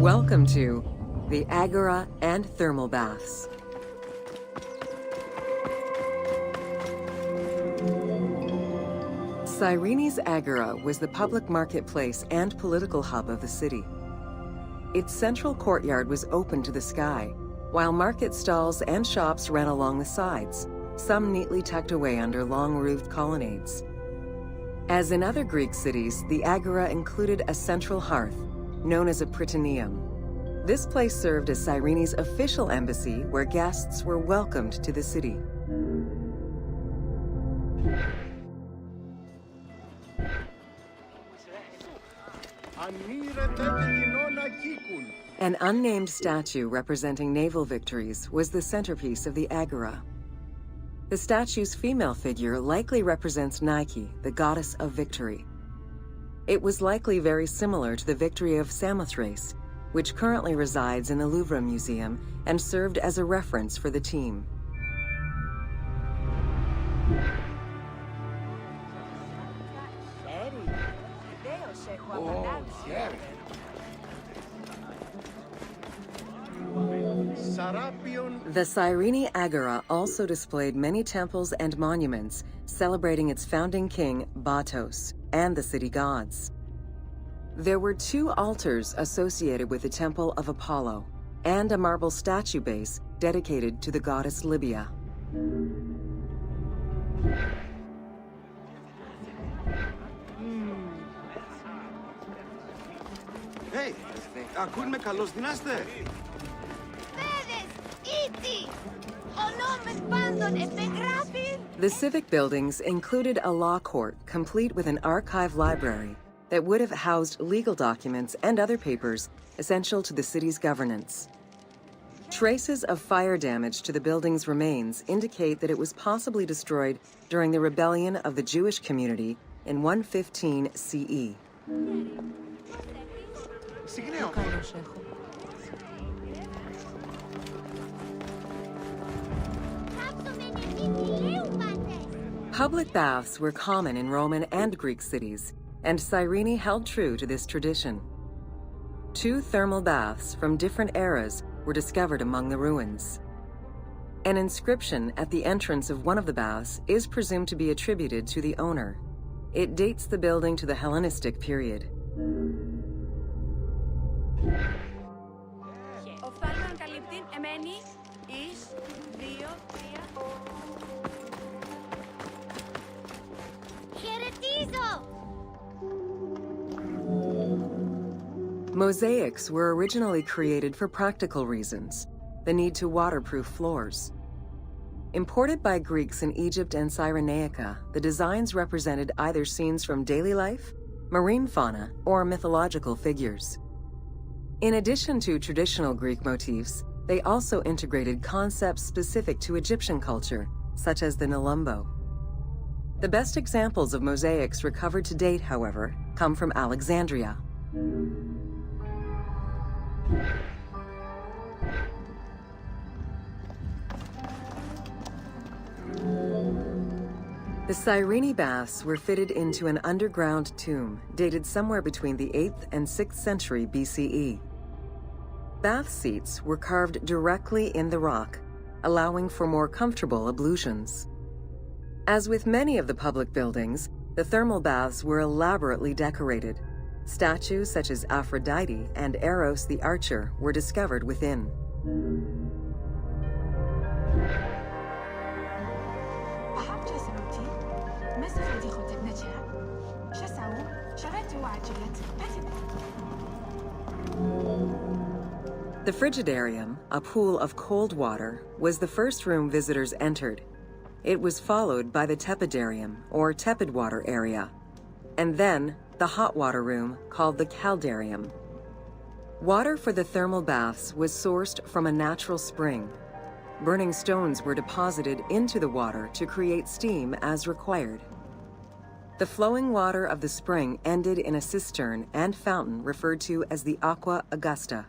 Welcome to the Agora and Thermal Baths. Cyrene's Agora was the public marketplace and political hub of the city. Its central courtyard was open to the sky, while market stalls and shops ran along the sides, some neatly tucked away under long-roofed colonnades. As in other Greek cities, the Agora included a central hearth, known as a prytaneum. This place served as Cyrene's official embassy where guests were welcomed to the city. An unnamed statue representing naval victories was the centerpiece of the Agora. The statue's female figure likely represents Nike, the goddess of victory. It was likely very similar to the victory of Samothrace, which currently resides in the Louvre Museum and served as a reference for the team. The Cyrene Agora also displayed many temples and monuments celebrating its founding king, Batos, and the city gods. There were 2 altars associated with the Temple of Apollo and a marble statue base dedicated to the goddess Libya. Hey, ακούν με καλώς δυνάστε. The civic buildings included a law court complete with an archive library that would have housed legal documents and other papers essential to the city's governance. Traces of fire damage to the building's remains indicate that it was possibly destroyed during the rebellion of the Jewish community in 115 CE. Public baths were common in Roman and Greek cities, and Cyrene held true to this tradition. 2 thermal baths from different eras were discovered among the ruins. An inscription at the entrance of one of the baths is presumed to be attributed to the owner. It dates the building to the Hellenistic period. Mosaics were originally created for practical reasons, the need to waterproof floors. Imported by Greeks in Egypt and Cyrenaica, the designs represented either scenes from daily life, marine fauna, or mythological figures. In addition to traditional Greek motifs, they also integrated concepts specific to Egyptian culture, such as the Nelumbo. The best examples of mosaics recovered to date, however, come from Alexandria. The Cyrene baths were fitted into an underground tomb dated somewhere between the 8th and 6th century BCE. Bath seats were carved directly in the rock, allowing for more comfortable ablutions. As with many of the public buildings, the thermal baths were elaborately decorated. Statues such as Aphrodite and Eros the Archer were discovered within. The Frigidarium, a pool of cold water, was the first room visitors entered. It was followed by the Tepidarium, or tepid water area, and then the hot water room called the Caldarium. Water for the thermal baths was sourced from a natural spring. Burning stones were deposited into the water to create steam as required. The flowing water of the spring ended in a cistern and fountain referred to as the Aqua Augusta.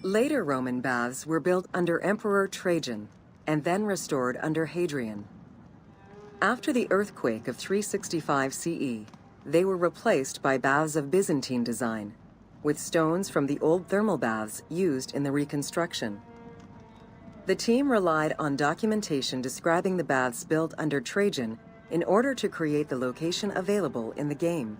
Later Roman baths were built under Emperor Trajan, and then restored under Hadrian. After the earthquake of 365 CE, they were replaced by baths of Byzantine design, with stones from the old thermal baths used in the reconstruction. The team relied on documentation describing the baths built under Trajan in order to create the location available in the game.